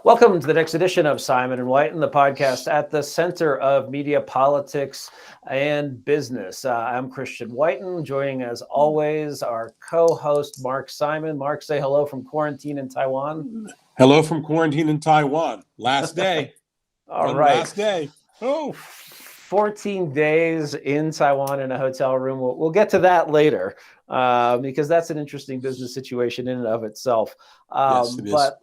Welcome to the next edition of Simon and White, and the podcast at the center of media, politics, and business. I'm Christian Whiten, joining as always our co-host Mark Simon. Mark, say hello from quarantine in Taiwan. Hello from quarantine in Taiwan. Last day. All right. Last day. Oh, 14 days in Taiwan in a hotel room. We'll get to that later because that's an interesting business situation in and of itself. Yes, it is. But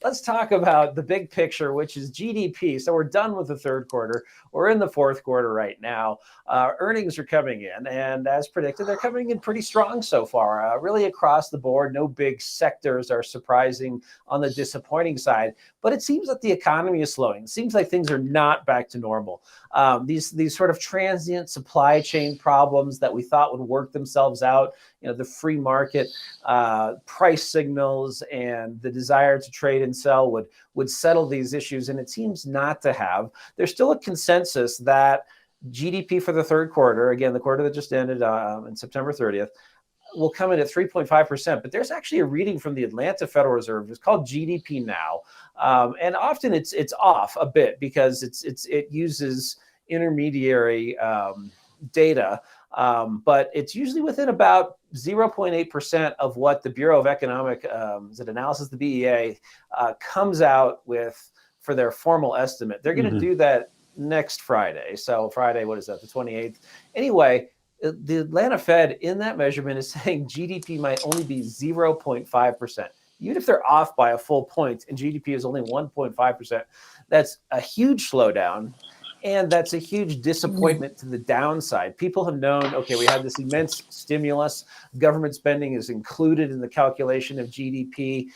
let's talk about the big picture, which is GDP. So we're done with the third quarter. We're in the fourth quarter right now. Earnings are coming in, and as predicted, they're coming in pretty strong so far. Really across the board, no big sectors are surprising on the disappointing side. But it seems that the economy is slowing. It seems like things are not back to normal. These sort of transient supply chain problems that we thought would work themselves out, the free market price signals and the desire to trade and sell would settle these issues, and it seems not to have. There's still a consensus that GDP for the third quarter, again, the quarter that just ended on September 30th, will come in at 3.5%. But there's actually a reading from the Atlanta Federal Reserve. It's called GDP Now, and often it's off a bit because it uses intermediary data, but it's usually within about 0.8% of what the Bureau of Economic Analysis, the BEA, comes out with for their formal estimate. They're going to do that next Friday. So Friday, what is that, the 28th? Anyway, the Atlanta Fed in that measurement is saying GDP might only be 0.5%. Even if they're off by a full point and GDP is only 1.5%, that's a huge slowdown. And that's a huge disappointment to the downside. People have known, okay, we had this immense stimulus. Government spending is included in the calculation of GDP.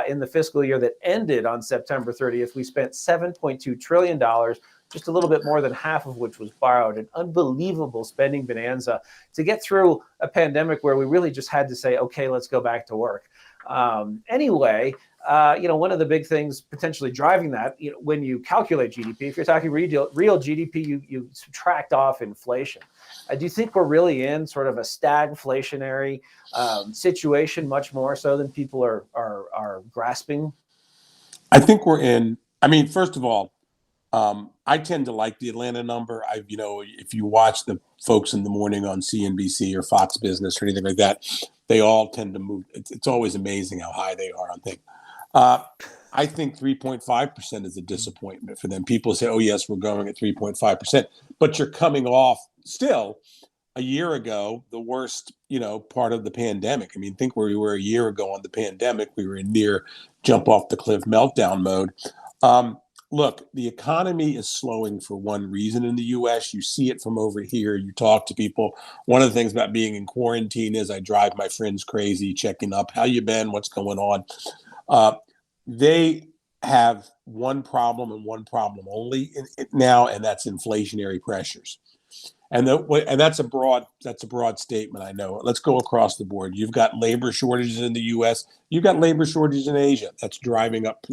In the fiscal year that ended on September 30th, we spent $7.2 trillion, just a little bit more than half of which was borrowed. An unbelievable spending bonanza to get through a pandemic where we really just had to say, okay, let's go back to work. Anyway, one of the big things potentially driving that, when you calculate GDP, if you're talking real GDP, you subtract off inflation. Do you think we're really in sort of a stagflationary situation, much more so than people are grasping? I think we're in. I mean, first of all, I tend to like the Atlanta number. If you watch the folks in the morning on CNBC or Fox Business or anything like that, they all tend to move. It's always amazing how high they are on things. I think 3.5% is a disappointment for them. People say, oh, yes, we're going at 3.5%, but you're coming off still a year ago, the worst, part of the pandemic. I mean, think where we were a year ago on the pandemic. We were in near jump off the cliff meltdown mode. Look, the economy is slowing for one reason in the U.S. You see it from over here. You talk to people. One of the things about being in quarantine is I drive my friends crazy, checking up. How you been? What's going on? They have one problem and one problem only now, and that's inflationary pressures. And that's a broad statement. I know. Let's go across the board. You've got labor shortages in the U.S. You've got labor shortages in Asia. That's driving up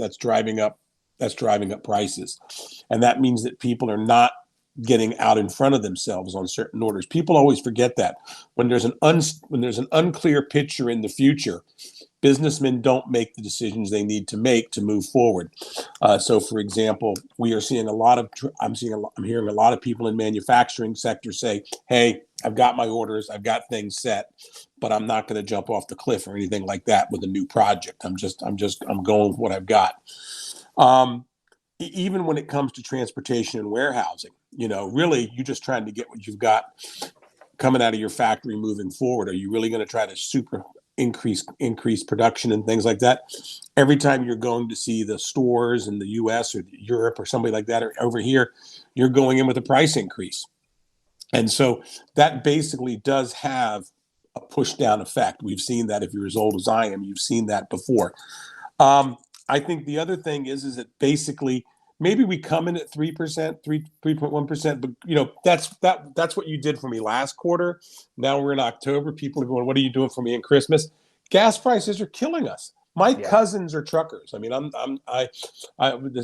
prices, and that means that people are not getting out in front of themselves on certain orders. People always forget that when there's an unclear picture in the future, businessmen don't make the decisions they need to make to move forward. So, for example, we are seeing I'm hearing a lot of people in manufacturing sector say, "Hey, I've got my orders, I've got things set, but I'm not going to jump off the cliff or anything like that with a new project. I'm going with what I've got." Even when it comes to transportation and warehousing, really you're just trying to get what you've got coming out of your factory moving forward. Are you really going to try to increase production and things like that? Every time you're going to see the stores in the US or Europe or somebody like that, or over here, you're going in with a price increase. And so that basically does have a push down effect. We've seen that. If you're as old as I am, you've seen that before. I think the other thing is that basically maybe we come in at 3%, 3.1%, but that's what you did for me last quarter. Now we're in October. People are going, what are you doing for me in Christmas? Gas prices are killing us. My cousins are truckers. I mean,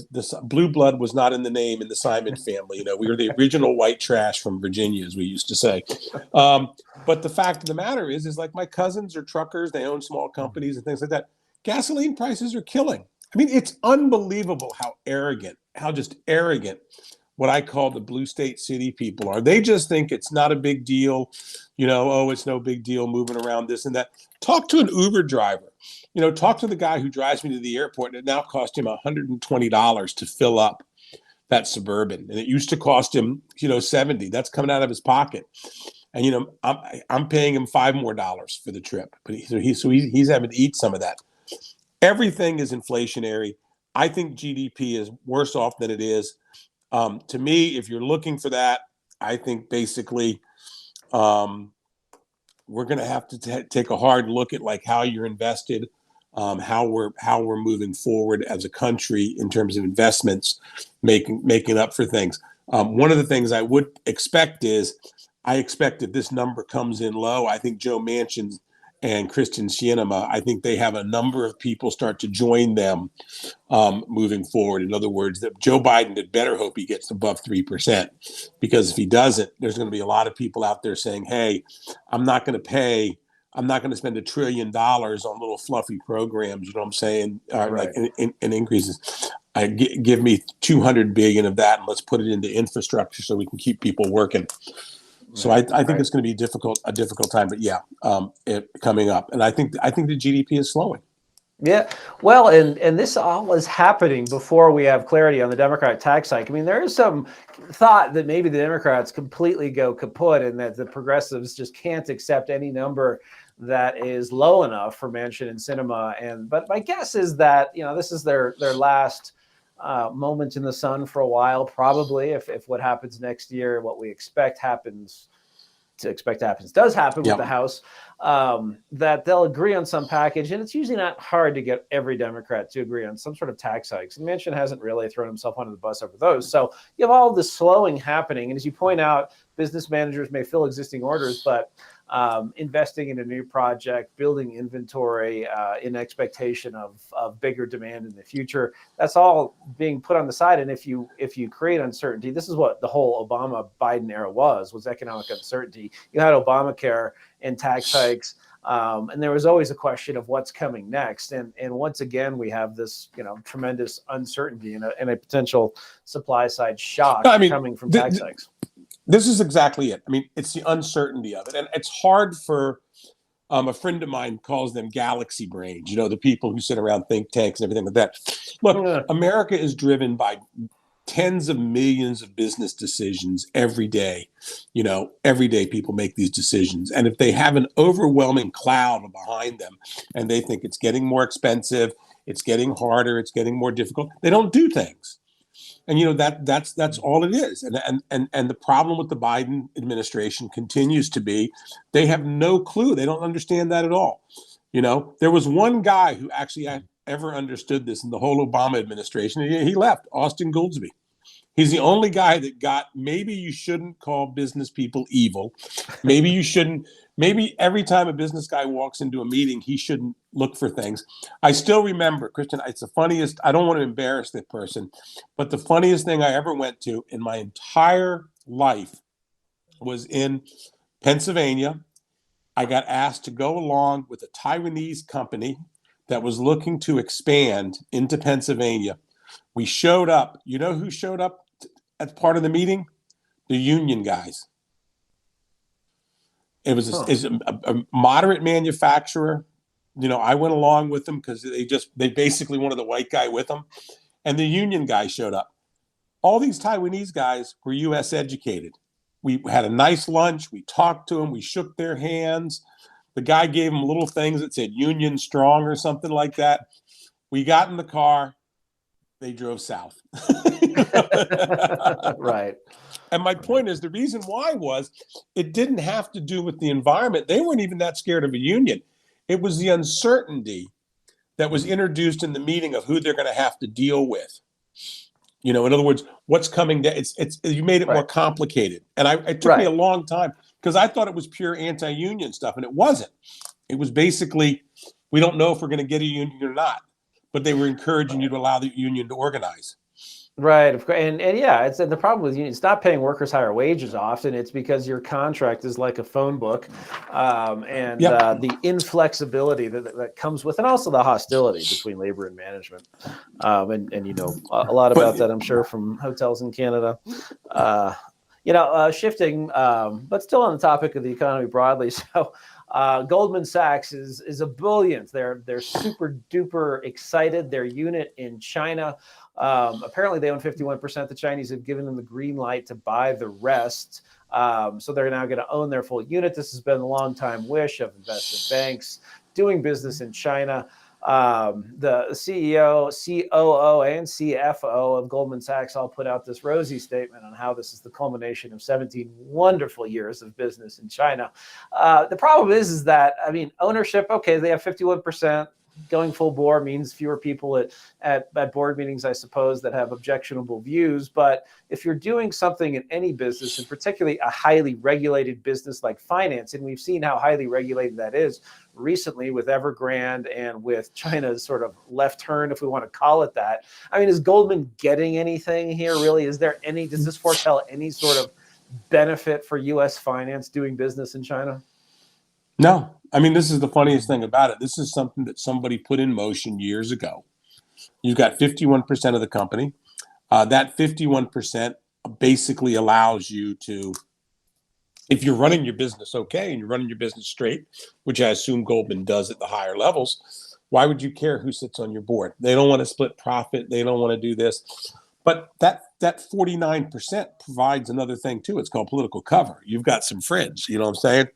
this blue blood was not in the name in the Simon family. We were the original white trash from Virginia, as we used to say. But the fact of the matter is like my cousins are truckers. They own small companies and things like that. Gasoline prices are killing. I mean, it's unbelievable how just arrogant what I call the blue state city people are. They just think it's not a big deal, oh, it's no big deal moving around this and that. Talk to an Uber driver, talk to the guy who drives me to the airport, and it now cost him $120 to fill up that Suburban. And it used to cost him, $70. That's coming out of his pocket. And, I'm paying him $5 more for the trip, but he's having to eat some of that. Everything is inflationary. I think GDP is worse off than it is. To me, if you're looking for that, I think basically we're going to have to take a hard look at like how you're invested, how we're moving forward as a country in terms of investments, making up for things. One of the things I would expect is I expect that this number comes in low. I think Joe Manchin and Kristen Sinema, I think they have a number of people start to join them moving forward. In other words, that Joe Biden had better hope he gets above 3%, because if he doesn't, there's going to be a lot of people out there saying, hey, I'm not going to spend $1 trillion on little fluffy programs, you know what I'm saying? Right. Like in increases. Give me 200 billion of that, and let's put it into infrastructure so we can keep people working. So I think it's going to be a difficult time, but yeah, it coming up, and I think the GDP is slowing. Yeah, well, and this all is happening before we have clarity on the Democratic tax hike. I mean, there is some thought that maybe the Democrats completely go kaput and that the progressives just can't accept any number that is low enough for Manchin and Sinema. But my guess is that this is their last moment in the sun for a while, probably. If what happens next year, what we expect does happen with the House, that they'll agree on some package. And it's usually not hard to get every Democrat to agree on some sort of tax hikes. And Manchin hasn't really thrown himself under the bus over those. So you have all this slowing happening. And as you point out, business managers may fill existing orders, but investing in a new project, building inventory in expectation of bigger demand in the future, that's all being put on the side. And if you create uncertainty, this is what the whole Obama-Biden era was economic uncertainty. You had Obamacare and tax hikes, and there was always a question of what's coming next. And once again, we have this tremendous uncertainty and a potential supply side shock coming from tax hikes. This is exactly it. I mean, it's the uncertainty of it. And it's hard for a friend of mine calls them galaxy brains, the people who sit around think tanks and everything like that. Look, America is driven by tens of millions of business decisions every day. Every day people make these decisions. And if they have an overwhelming cloud behind them and they think it's getting more expensive, it's getting harder, it's getting more difficult, they don't do things. And that's all it is. And the problem with the Biden administration continues to be they have no clue. They don't understand that at all. There was one guy who actually ever understood this in the whole Obama administration. He left, Austin Goolsbee. He's the only guy that got, maybe you shouldn't call business people evil. Maybe you shouldn't. Maybe every time a business guy walks into a meeting, he shouldn't look for things. I still remember, Christian, it's the funniest. I don't want to embarrass that person, but the funniest thing I ever went to in my entire life was in Pennsylvania. I got asked to go along with a Taiwanese company that was looking to expand into Pennsylvania. We showed up. You know who showed up as part of the meeting? The union guys. It was a moderate manufacturer. I went along with them because they basically wanted the white guy with them. And the union guy showed up. All these Taiwanese guys were U.S. educated. We had a nice lunch. We talked to them. We shook their hands. The guy gave them little things that said Union Strong or something like that. We got in the car. They drove south. Right. And my point is, the reason why was it didn't have to do with the environment. They weren't even that scared of a union. It was the uncertainty that was introduced in the meeting of who they're going to have to deal with. In other words, what's coming down. You made it more complicated. And it took me a long time because I thought it was pure anti-union stuff, and it wasn't. It was basically, we don't know if we're going to get a union or not. But they were encouraging you to allow the union to organize. Right, of course, and yeah, it's and the problem with unions, it's not paying workers higher wages often. It's because your contract is like a phone book, and Yep. the inflexibility that comes with, and also the hostility between labor and management. And you know a lot But about that, I'm sure, from hotels in Canada. Uh, Shifting, but still on the topic of the economy broadly. So, Goldman Sachs is a brilliant. They're super duper excited. Their unit in China. Apparently, they own 51%. The Chinese have given them the green light to buy the rest. So they're now going to own their full unit. This has been a long time wish of investment banks doing business in China. The CEO, COO, and CFO of Goldman Sachs all put out this rosy statement on how this is the culmination of 17 wonderful years of business in China. The problem is that, I mean, ownership, okay, they have 51%. Going full bore means fewer people at board meetings, I suppose, that have objectionable views. But if you're doing something in any business, and particularly a highly regulated business like finance, and we've seen how highly regulated that is recently with Evergrande and with China's sort of left turn, if we want to call it that. I mean, is Goldman getting anything here, really? Does this foretell any sort of benefit for U.S. finance doing business in China? no, I mean, this is the funniest thing about it. This is something that somebody put in motion years ago. You've got 51% of the company. That 51% basically allows you to, if you're running your business okay and you're running your business straight, which I assume Goldman does at the higher levels, why would you care who sits on your board? They don't want to split profit. They don't want to do this. But that 49% provides another thing too. It's called political cover. You've got some friends, you know what I'm saying?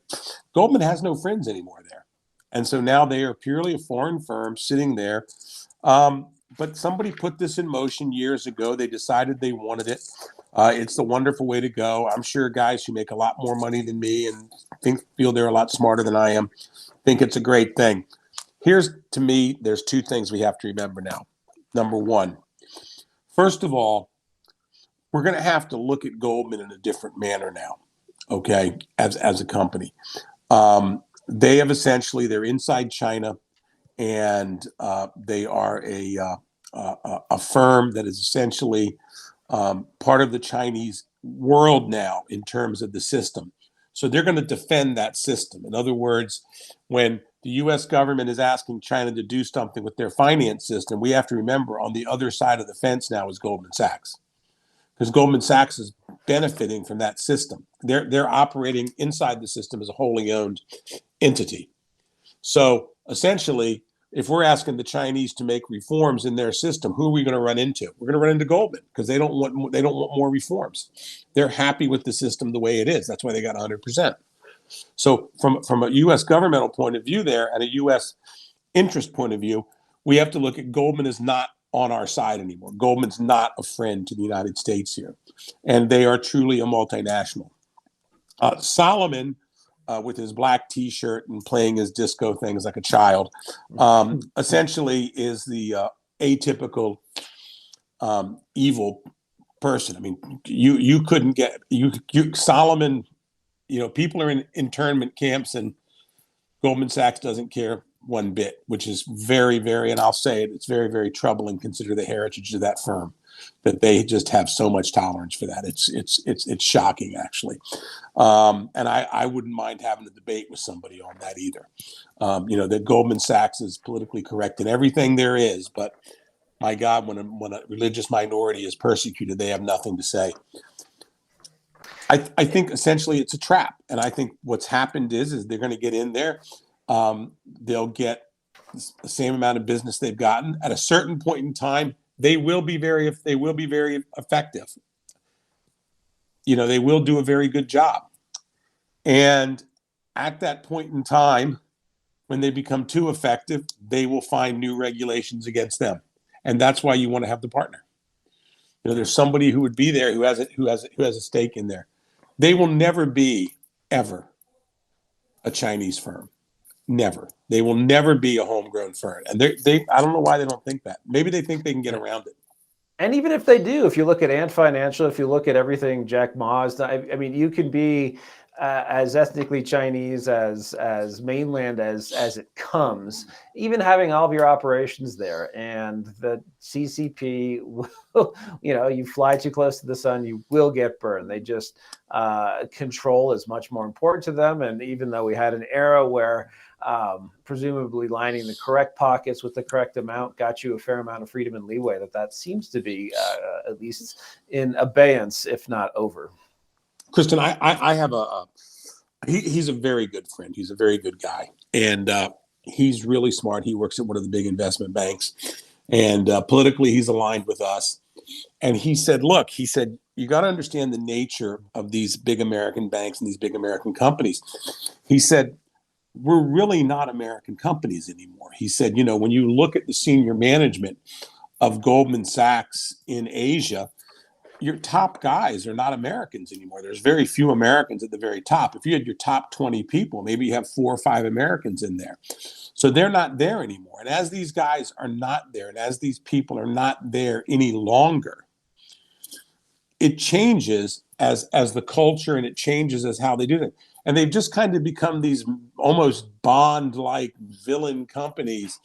Goldman has no friends anymore there. And so now they are purely a foreign firm sitting there. But somebody put this in motion years ago. They decided they wanted it. It's the wonderful way to go. I'm sure guys who make a lot more money than me and feel they're a lot smarter than I am think it's a great thing. To me, there's two things we have to remember now. Number one, first of all, we're going to have to look at Goldman in a different manner now, okay, as a company. They have they're inside China, and they are a firm that is essentially part of the Chinese world now in terms of the system. So they're going to defend that system. In other words, when the U.S. government is asking China to do something with their finance system, we have to remember on the other side of the fence now is Goldman Sachs, because Goldman Sachs is benefiting from that system. They're operating inside the system as a wholly owned entity. So essentially, if we're asking the Chinese to make reforms in their system, who are we going to run into? We're going to run into Goldman, because they don't want more reforms. They're happy with the system the way it is. That's why they got 100%. So from a U.S. governmental point of view there and a U.S. interest point of view, we have to look at Goldman is not on our side anymore. Goldman's not a friend to the United States here, and they are truly a multinational. Solomon, with his black T-shirt and playing his disco things like a child, essentially is the atypical evil person. I mean, you couldn't get you Solomon. You know, people are in internment camps, and Goldman Sachs doesn't care one bit, which is very, very, and I'll say it, it's very, very troubling. Consider the heritage of that firm, that they just have so much tolerance for that. It's shocking, actually. And I wouldn't mind having a debate with somebody on that either. That Goldman Sachs is politically correct in everything there is, but my God, when a religious minority is persecuted, they have nothing to say. I think essentially it's a trap, and I think what's happened is they're going to get in there. They'll get the same amount of business they've gotten at a certain point in time. They will be very effective. They will do a very good job. And at that point in time, when they become too effective, they will find new regulations against them. And that's why you want to have the partner. There's somebody who would be there who has a stake in there. They will never be ever a Chinese firm. Never. They will never be a homegrown firm. And I don't know why they don't think that. Maybe they think they can get around it. And even if they do, if you look at Ant Financial, if you look at everything Jack Ma's done, I mean, you can be as ethnically Chinese as mainland as it comes, even having all of your operations there, and the CCP will, you fly too close to the sun, you will get burned. They just control is much more important to them. And even though we had an era where presumably lining the correct pockets with the correct amount got you a fair amount of freedom and leeway, that seems to be at least in abeyance, if not over. Kristen, I have he's a very good friend. He's a very good guy. And he's really smart. He works at one of the big investment banks. And politically, he's aligned with us. And he said, look, you got to understand the nature of these big American banks and these big American companies. He said, we're really not American companies anymore. He said, when you look at the senior management of Goldman Sachs in Asia, your top guys are not Americans anymore. There's very few Americans at the very top. If you had your top 20 people, maybe you have 4 or 5 Americans in there. So they're not there anymore. And as these guys are not there, and as these people are not there any longer, it changes as the culture, and it changes as how they do it. And they've just kind of become these almost Bond-like villain companies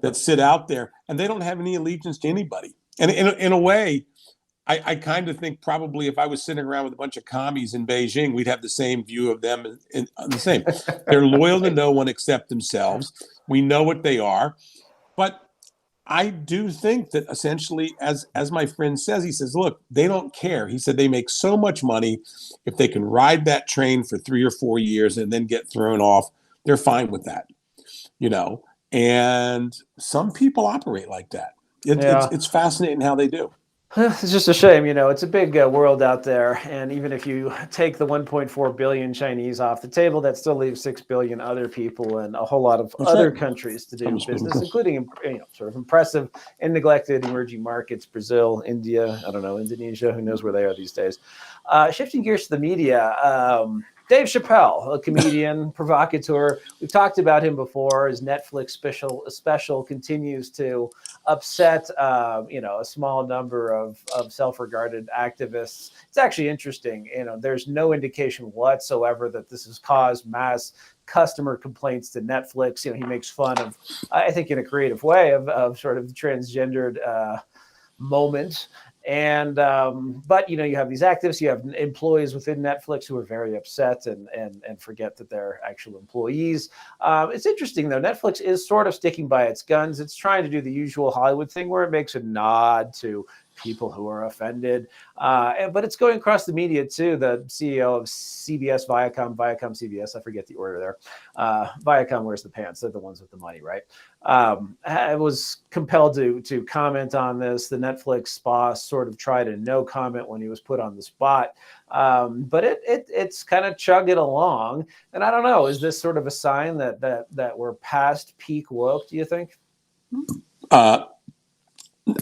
that sit out there, and they don't have any allegiance to anybody. And in a way, I kind of think probably if I was sitting around with a bunch of commies in Beijing, we'd have the same view of them. The same. They're loyal to no one except themselves. We know what they are. But I do think that essentially, as my friend says, he says, look, they don't care. He said they make so much money. If they can ride that train for 3 or 4 years and then get thrown off, they're fine with that, And some people operate like that. It's fascinating how they do. It's just a shame, it's a big world out there. And even if you take the 1.4 billion Chinese off the table, that still leaves 6 billion other people and a whole lot of other countries to do business, including, sort of impressive and neglected emerging markets, Brazil, India, I don't know, Indonesia, who knows where they are these days. Shifting gears to the media, Dave Chappelle, a comedian, provocateur. We've talked about him before. His Netflix special continues to upset, a small number of self-regarded activists. It's actually interesting. There's no indication whatsoever that this has caused mass customer complaints to Netflix. He makes fun of, I think in a creative way, of sort of the transgendered moment. And but you have these activists, you have employees within Netflix who are very upset and forget that they're actual employees. It's interesting though. Netflix is sort of sticking by its guns. It's trying to do the usual Hollywood thing where it makes a nod to people who are offended, but it's going across the media too. The CEO of CBS, Viacom, CBS, I forget the order there. Viacom wears the pants. They're the ones with the money, right? I was compelled to comment on this. The Netflix boss sort of tried a no comment when he was put on the spot, but it's kind of chugging along. And I don't know, is this sort of a sign that we're past peak woke? Do you think?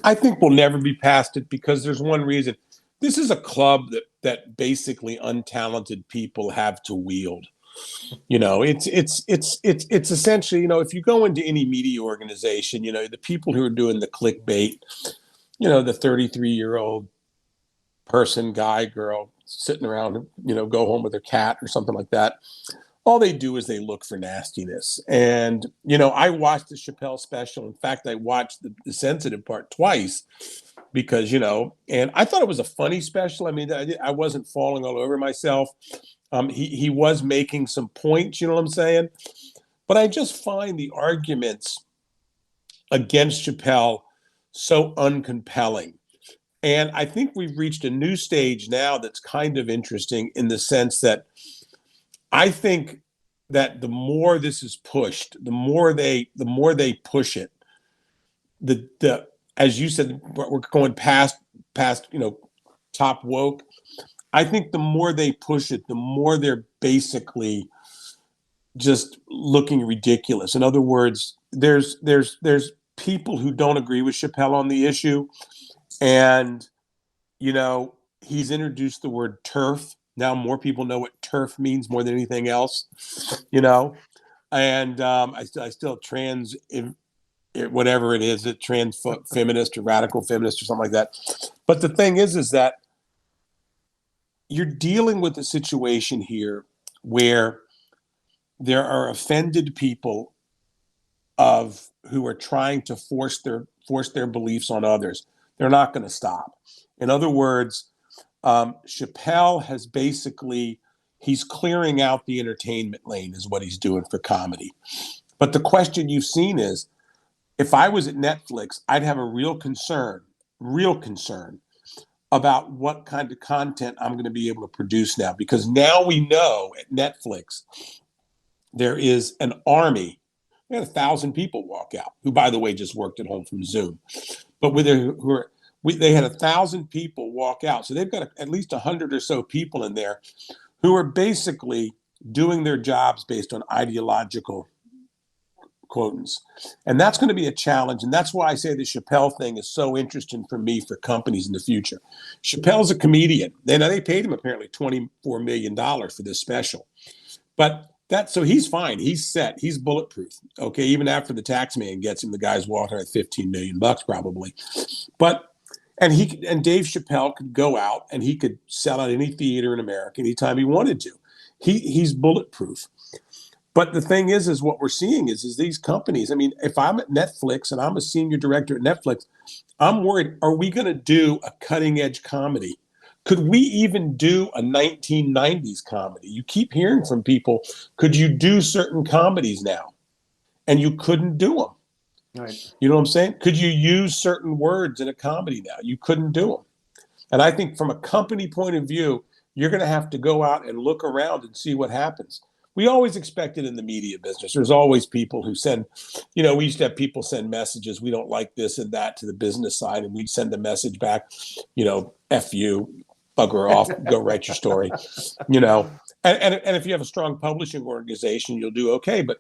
I think we'll never be past it because there's one reason. This is a club that basically untalented people have to wield. It's essentially, if you go into any media organization, the people who are doing the clickbait, the 33-year-old person, guy, girl, sitting around, go home with their cat or something like that. All they do is they look for nastiness. And, I watched the Chappelle special. In fact, I watched the sensitive part twice because, and I thought it was a funny special. I mean, I wasn't falling all over myself. He was making some points, you know what I'm saying? But I just find the arguments against Chappelle so uncompelling. And I think we've reached a new stage now that's kind of interesting in the sense that I think that the more this is pushed, the more they push it. The as you said, we're going past top woke. I think the more they push it, the more they're basically just looking ridiculous. In other words, there's people who don't agree with Chappelle on the issue, and he's introduced the word turf. Now more people know what turf means more than anything else, and I still trans, whatever it is, trans feminist or radical feminist or something like that. But the thing is that you're dealing with a situation here where there are offended people who are trying to force their beliefs on others. They're not going to stop. In other words, Chappelle has basically, he's clearing out the entertainment lane is what he's doing for comedy. But the question you've seen is, if I was at Netflix, I'd have a real concern about what kind of content I'm going to be able to produce now. Because now we know at Netflix, there is an army. We had 1,000 people walk out, who, by the way, just worked at home from Zoom. But they had 1,000 people walk out. So they've got at least 100 or so people in there who are basically doing their jobs based on ideological quotants. And that's going to be a challenge. And that's why I say the Chappelle thing is so interesting for me, for companies in the future. Chappelle's a comedian. They paid him apparently $24 million for this special. But so he's fine. He's set. He's bulletproof. Okay. Even after the tax man gets him, the guy's walking at 15 million bucks probably. But and Dave Chappelle could go out and he could sell out any theater in America anytime he wanted to. He's bulletproof. But the thing is what we're seeing is these companies. I mean, if I'm at Netflix and I'm a senior director at Netflix, I'm worried, are we going to do a cutting edge comedy? Could we even do a 1990s comedy? You keep hearing from people, could you do certain comedies now? And you couldn't do them. Right. You know what I'm saying? Could you use certain words in a comedy now? You couldn't do them. And I think from a company point of view, you're going to have to go out and look around and see what happens. We always expect it in the media business. There's always people who send, we used to have people send messages, we don't like this and that, to the business side, and we'd send a message back, F you, bugger off, go write your story, And if you have a strong publishing organization, you'll do okay. But,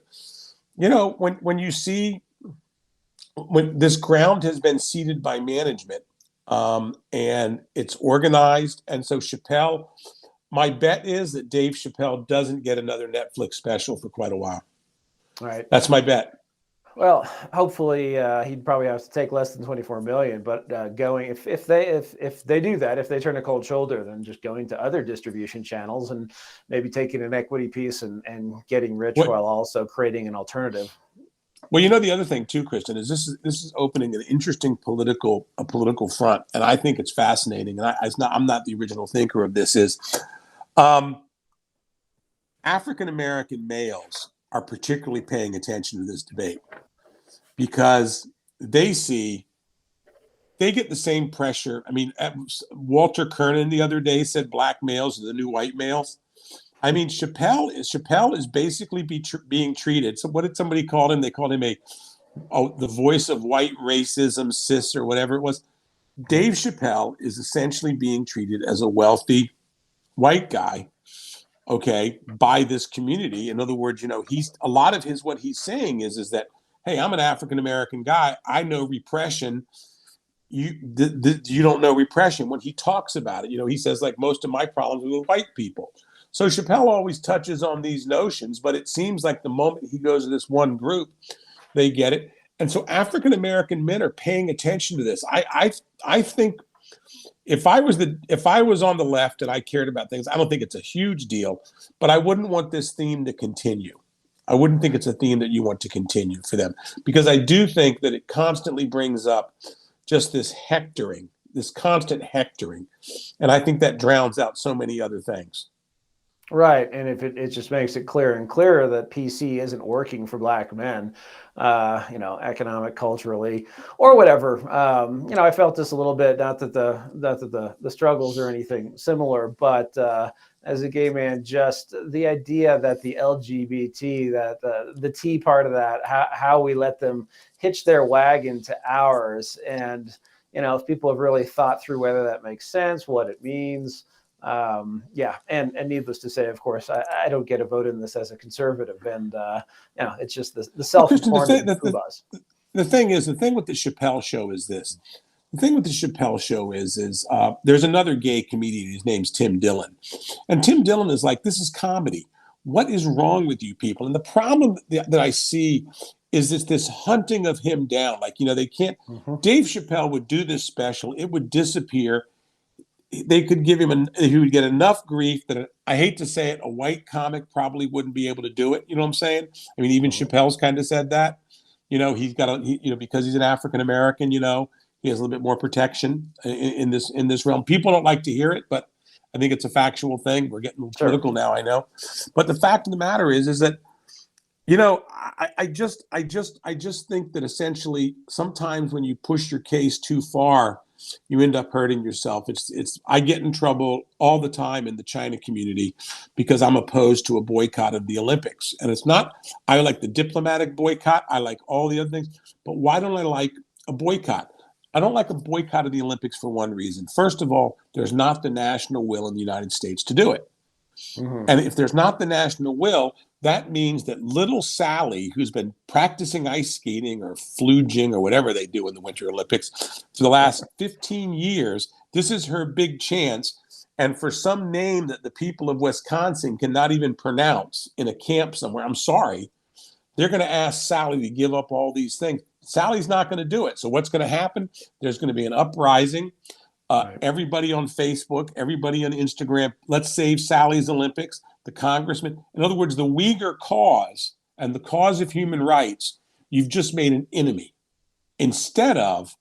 when you see, when this ground has been seeded by management, and it's organized, and so Chappelle, my bet is that Dave Chappelle doesn't get another Netflix special for quite a while. Right. That's my bet. Well, hopefully he'd probably have to take less than 24 million. But going if they do that, if they turn a cold shoulder, then just going to other distribution channels and maybe taking an equity piece and getting rich while also creating an alternative. Well, the other thing too, Kristen, is this is opening an interesting political front, and I think it's fascinating. And I'm not the original thinker of this. Is African American males are particularly paying attention to this debate because they get the same pressure. I mean, Walter Kernan the other day said black males are the new white males. I mean, Chappelle is basically being treated. So what did somebody call him? They called him the voice of white racism, cis, or whatever it was. Dave Chappelle is essentially being treated as a wealthy white guy, okay, by this community. In other words, he's a lot of what he's saying is that, hey, I'm an African American guy. I know repression. You don't know repression. When he talks about it, he says, like, most of my problems are with white people. So Chappelle always touches on these notions, but it seems like the moment he goes to this one group, they get it. And so African American men are paying attention to this. I think if I was on the left and I cared about things, I don't think it's a huge deal, but I wouldn't want this theme to continue. I wouldn't think it's a theme that you want to continue for them, because I do think that it constantly brings up just this constant hectoring. And I think that drowns out so many other things. Right. And if it just makes it clearer and clearer that PC isn't working for black men, economic, culturally, or whatever. I felt this a little bit, not that the struggles or anything similar, but as a gay man, just the idea that the LGBT, that the T part of that, how we let them hitch their wagon to ours. And, if people have really thought through whether that makes sense, what it means. And needless to say, of course, I don't get a vote in this as a conservative, and it's just the self-important buzz. The thing with the Chappelle show is this. The thing with the Chappelle show is there's another gay comedian. His name's Tim Dillon, and Tim Dillon is like, this is comedy. What is wrong with you people? And the problem that I see is this hunting of him down. Like, they can't. Mm-hmm. Dave Chappelle would do this special. It would disappear. they could give him, he would get enough grief that I hate to say it, a white comic probably wouldn't be able to do it. You know what I'm saying? I mean, even Chappelle's kind of said that. He's got because he's an African American. He has a little bit more protection in this realm. People don't like to hear it, but I think it's a factual thing. We're getting political now, I know, but the fact of the matter is that I just think that essentially sometimes when you push your case too far, you end up hurting yourself. I get in trouble all the time in the China community because I'm opposed to a boycott of the Olympics. And it's not, I like the diplomatic boycott. I like all the other things, but why don't I like a boycott? I don't like a boycott of the Olympics for one reason. First of all, there's not the national will in the United States to do it. And if there's not the national will, that means that little Sally, who's been practicing ice skating or fluging or whatever they do in the Winter Olympics for the last 15 years, this is her big chance. And for some name that the people of Wisconsin cannot even pronounce in a camp somewhere, I'm sorry, they're going to ask Sally to give up all these things. Sally's not going to do it. So what's going to happen? There's going to be an uprising. Everybody on Facebook, everybody on Instagram, let's save Sally's Olympics, the congressman. In other words, the Uyghur cause and the cause of human rights, you've just made an enemy. Instead of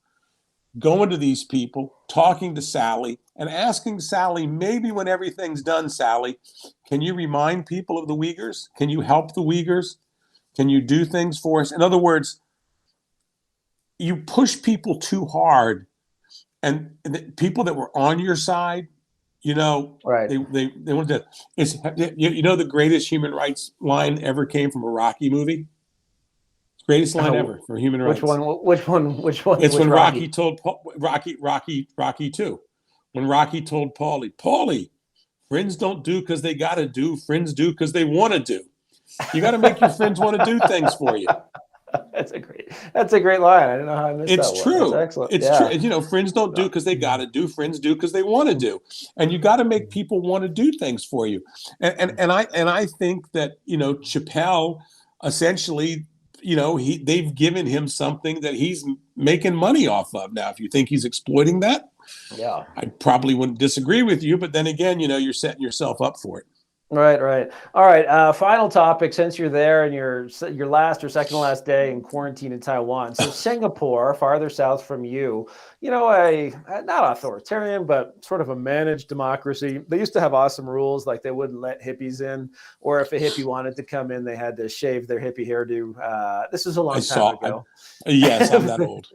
going to these people, talking to Sally, and asking Sally, maybe when everything's done, Sally, can you remind people of the Uyghurs? Can you help the Uyghurs? Can you do things for us? In other words, you push people too hard. And the people that were on your side, they wanted to. The greatest human rights line ever came from a Rocky movie. Greatest line ever for human rights. Which one? It's when Rocky told Rocky 2. When Rocky told Paulie, friends don't do because they got to do. Friends do because they want to do. You got to make your friends want to do things for you. That's a great line. I don't know how I missed that one. It's true. That's excellent. It's true. Friends don't do because they got to do. Friends do because they want to do. And you got to make people want to do things for you. And I think that Chappelle essentially they've given him something that he's making money off of. Now, if you think he's exploiting that, I probably wouldn't disagree with you. But then again, you're setting yourself up for it. Right. All right. Final topic, since you're there and your last or second to last day in quarantine in Taiwan. So Singapore, farther south from you, a not authoritarian, but sort of a managed democracy. They used to have awesome rules, like they wouldn't let hippies in, or if a hippie wanted to come in, they had to shave their hippie hairdo. This is a long time ago. Yes, I'm that old.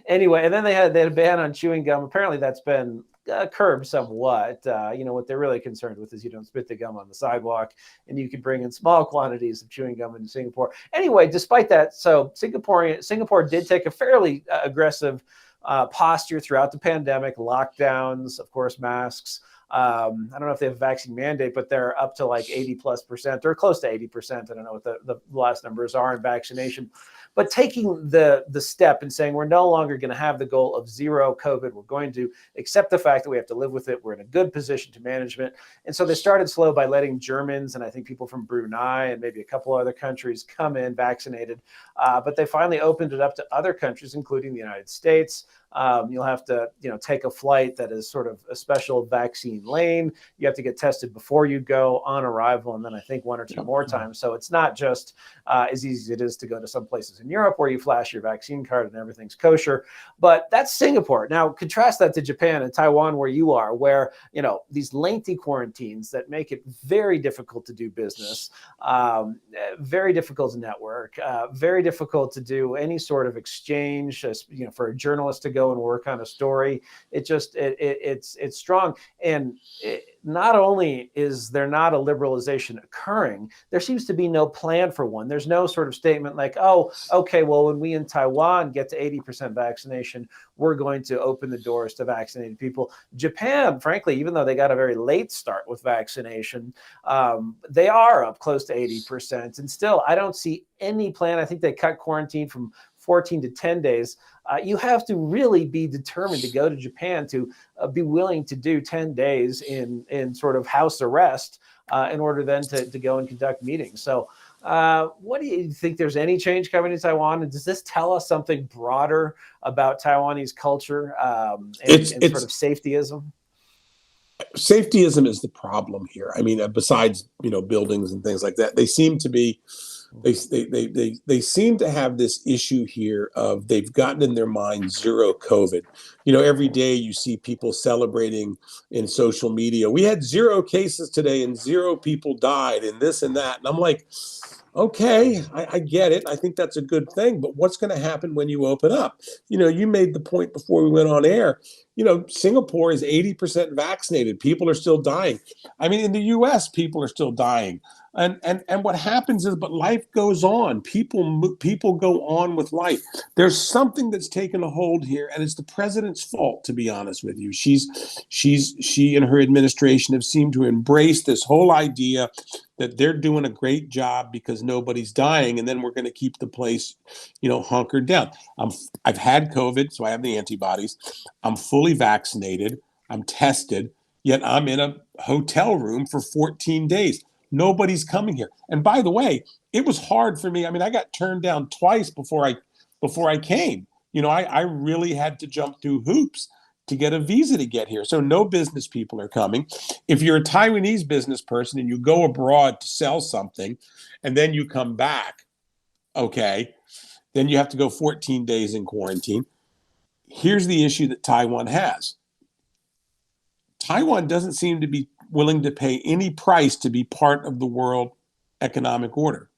Anyway, and then they had a ban on chewing gum. Apparently that's been curbed somewhat. What they're really concerned with is you don't spit the gum on the sidewalk, and you can bring in small quantities of chewing gum into Singapore. Anyway, despite that, so Singapore did take a fairly aggressive posture throughout the pandemic, lockdowns, of course, masks. I don't know if they have a vaccine mandate, but they're up to like 80+%. They're close to 80%. I don't know what the last numbers are in vaccination. But taking the step and saying we're no longer going to have the goal of zero COVID, we're going to accept the fact that we have to live with it. We're in a good position to manage it. And so they started slow by letting Germans and I think people from Brunei and maybe a couple other countries come in vaccinated. But they finally opened it up to other countries, including the United States. You'll have to, take a flight that is sort of a special vaccine lane. You have to get tested before you go on arrival, and then I think one or two more times. So it's not just as easy as it is to go to some places in Europe where you flash your vaccine card and everything's kosher. But that's Singapore. Now, contrast that to Japan and Taiwan, where you are, where, these lengthy quarantines that make it very difficult to do business, very difficult to network, very difficult to do any sort of exchange, for a journalist to go and work on a story. It's strong. And not only is there not a liberalization occurring, there seems to be no plan for one. There's no sort of statement like, oh, okay, well, when we in Taiwan get to 80% vaccination, we're going to open the doors to vaccinated people. Japan, frankly, even though they got a very late start with vaccination, they are up close to 80%. And still, I don't see any plan. I think they cut quarantine from 14 to 10 days. You have to really be determined to go to Japan to be willing to do 10 days in sort of house arrest in order then to go and conduct meetings. So What do you think? There's any change coming to Taiwan? And does this tell us something broader about Taiwanese culture and sort of It's safetyism? safetyism is the problem here. I mean, besides buildings and things like that, they seem to be they seem to have this issue here of they've gotten in their mind zero COVID. Every day you see people celebrating in social media. We had 0 cases today and 0 people died and this and that. And I'm like, okay, I get it. I think that's a good thing. But what's going to happen when you open up? You made the point before we went on air. Singapore is 80% vaccinated. People are still dying. I mean, in the US, people are still dying. And what happens is, but life goes on. People go on with life. There's something that's taken a hold here, and it's the president's fault, to be honest with you. She and her administration have seemed to embrace this whole idea that they're doing a great job because nobody's dying, and then we're going to keep the place, hunkered down. I've had COVID, so I have the antibodies. I'm fully vaccinated. I'm tested, yet I'm in a hotel room for 14 days. Nobody's coming here. And by the way, it was hard for me. I mean, I got turned down twice before I came. I really had to jump through hoops to get a visa to get here. So no business people are coming. If you're a Taiwanese business person and you go abroad to sell something and then you come back, okay, then you have to go 14 days in quarantine. Here's the issue that Taiwan has. Taiwan doesn't seem to be willing to pay any price to be part of the world economic order.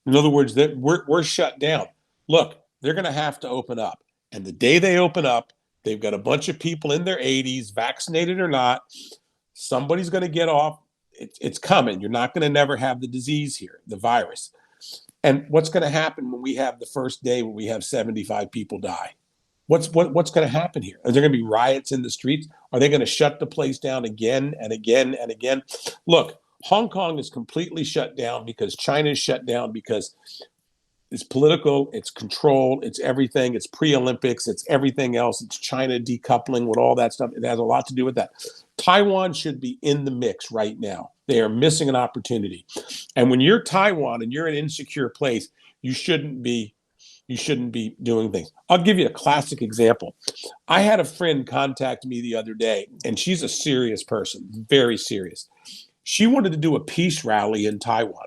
In other words, that we're shut down. Look, they're going to have to open up. And the day they open up, they've got a bunch of people in their 80s, vaccinated or not. Somebody's going to get off. It's coming. You're not going to never have the disease here, the virus. And what's going to happen when we have the first day when we have 75 people die? What's going to happen here? Are there going to be riots in the streets? Are they going to shut the place down again and again and again? Look, Hong Kong is completely shut down because China is shut down because it's political, it's control, it's everything, it's pre-Olympics, it's everything else, it's China decoupling with all that stuff. It has a lot to do with that. Taiwan should be in the mix right now. They are missing an opportunity. And when you're Taiwan and you're in an insecure place, you shouldn't be doing things. I'll give you a classic example. I had a friend contact me the other day, and she's a serious person, very serious. She wanted to do a peace rally in Taiwan.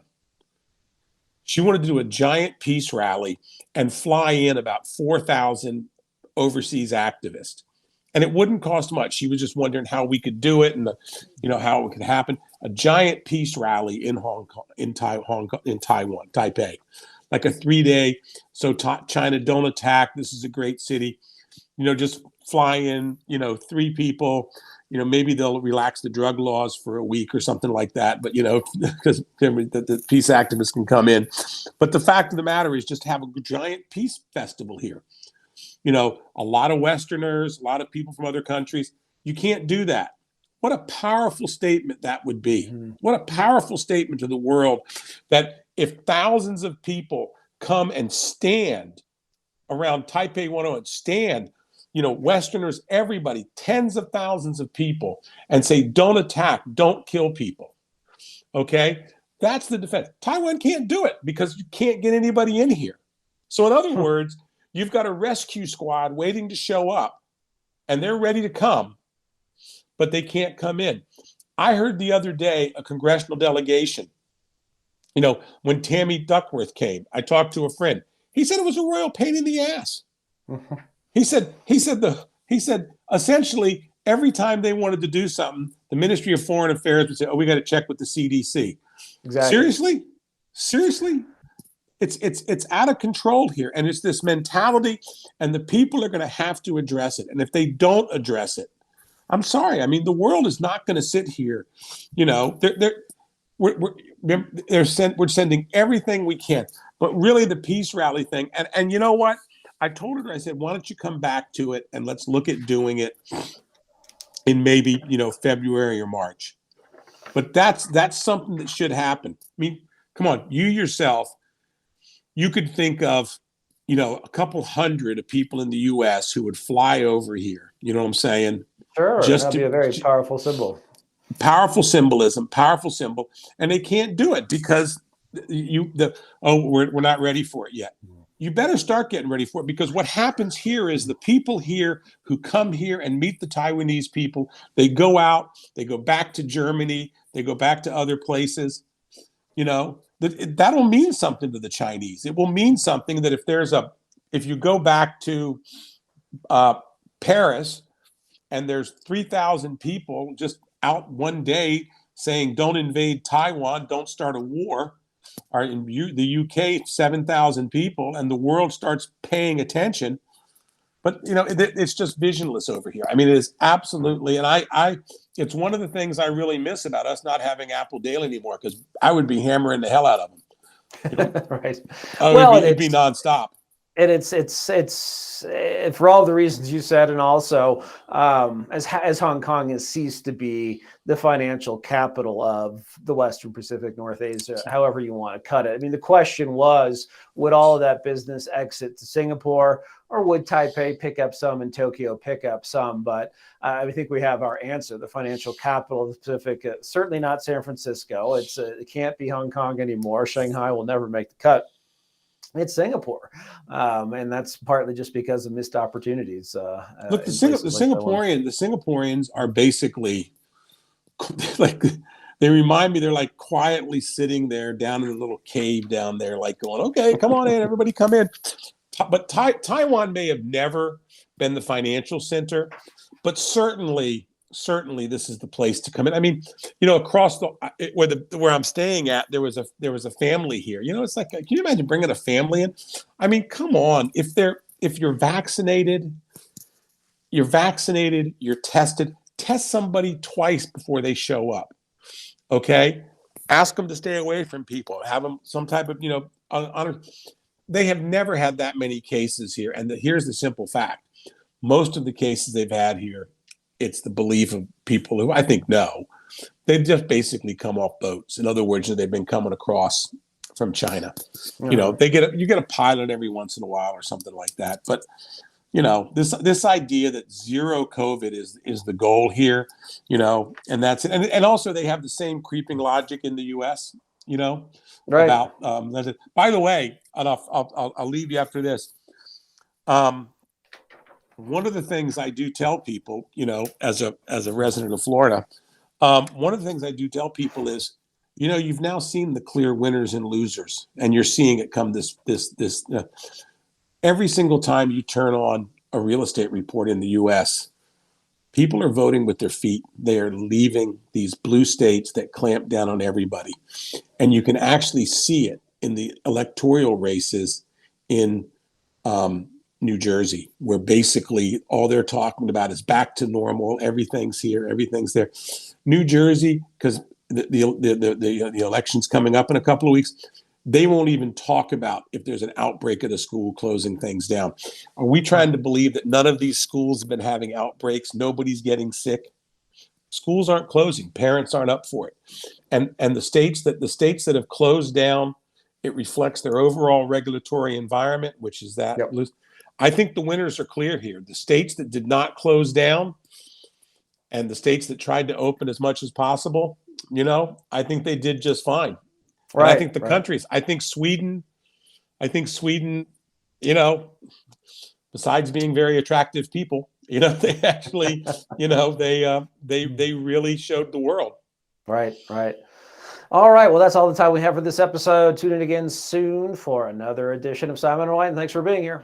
She wanted to do a giant peace rally and fly in about 4,000 overseas activists. And it wouldn't cost much. She was just wondering how we could do it and how it could happen. A giant peace rally in Hong Kong, in Taiwan, Taipei. Like a 3-day, so China don't attack. This is a great city. Just fly in, 3 people. Maybe they'll relax the drug laws for a week or something like that. But, because the peace activists can come in. But the fact of the matter is just have a giant peace festival here. A lot of Westerners, a lot of people from other countries. You can't do that. What a powerful statement that would be. Mm-hmm. What a powerful statement to the world that if thousands of people come and stand around Taipei 101, and stand, Westerners, everybody, tens of thousands of people, and say, don't attack, don't kill people. Okay? That's the defense. Taiwan can't do it because you can't get anybody in here. So in other words, you've got a rescue squad waiting to show up, and they're ready to come, but they can't come in. I heard the other day a congressional delegation, when Tammy Duckworth came, I talked to a friend. He said it was a royal pain in the ass. He said essentially every time they wanted to do something, the Ministry of Foreign Affairs would say, "Oh, we got to check with the CDC." Exactly. Seriously? It's out of control here, and it's this mentality, and the people are going to have to address it. And if they don't address it, I'm sorry. I mean, the world is not going to sit here. We're sending everything we can, but really the peace rally thing. And you know what? I told her, I said, why don't you come back to it and let's look at doing it in maybe, February or March. But that's something that should happen. I mean, come on, you yourself, you could think of, a couple hundred of people in the US who would fly over here. You know what I'm saying? Sure, that'd be a very powerful symbol. Powerful symbolism, powerful symbol. And they can't do it because we're not ready for it yet. You better start getting ready for it, because what happens here is the people here who come here and meet the Taiwanese people, they go out, they go back to Germany, they go back to other places. That'll mean something to the Chinese. It will mean something that if you go back to Paris and there's 3,000 people just out one day saying, don't invade Taiwan, don't start a war, or in the UK, 7,000 people, and the world starts paying attention. But, it's just visionless over here. I mean, it is absolutely, and it's one of the things I really miss about us not having Apple Daily anymore, because I would be hammering the hell out of them. Right. It'd be nonstop. And it's for all the reasons you said, and also as Hong Kong has ceased to be the financial capital of the Western Pacific, North Asia, however you want to cut it. I mean, the question was, would all of that business exit to Singapore, or would Taipei pick up some and Tokyo pick up some? But I think we have our answer. The financial capital of the Pacific, certainly not San Francisco. It can't be Hong Kong anymore. Shanghai will never make the cut. It's Singapore, and that's partly just because of missed opportunities. Look, the Singaporeans are basically like, they remind me, they're like quietly sitting there down in a little cave down there, like going, okay, come on in, everybody come in. But Taiwan may have never been the financial center, but certainly this is the place to come in. I mean, across where I'm staying at, there was a family here. It's like, can you imagine bringing a family in? I mean, come on. If you're vaccinated, you're tested. Test somebody twice before they show up. Okay, ask them to stay away from people. Have them some type of They have never had that many cases here, and here's the simple fact: most of the cases they've had here, it's the belief of people who I think know. They've just basically come off boats. In other words, they've been coming across from China. Mm-hmm. You get a pilot every once in a while or something like that. But this idea that zero COVID is the goal here, and that's it. And also they have the same creeping logic in the U.S. Right. About by the way, and I'll leave you after this. One of the things I do tell people, as a resident of Florida, one of the things I do tell people is, you've now seen the clear winners and losers, and you're seeing it come this every single time you turn on a real estate report in the U.S., people are voting with their feet. They are leaving these blue states that clamp down on everybody. And you can actually see it in the electoral races in New Jersey, where basically all they're talking about is back to normal. Everything's here. Everything's there. New Jersey, because the election's coming up in a couple of weeks, they won't even talk about if there's an outbreak at a school closing things down. Are we trying to believe that none of these schools have been having outbreaks? Nobody's getting sick. Schools aren't closing. Parents aren't up for it. And the states that have closed down, it reflects their overall regulatory environment, which is that. Yep. I think the winners are clear here. The states that did not close down and the states that tried to open as much as possible, I think they did just fine. Right. And I think the countries, I think Sweden, besides being very attractive people, they actually, they really showed the world. Right. All right. Well, that's all the time we have for this episode. Tune in again soon for another edition of Simon and White. And thanks for being here.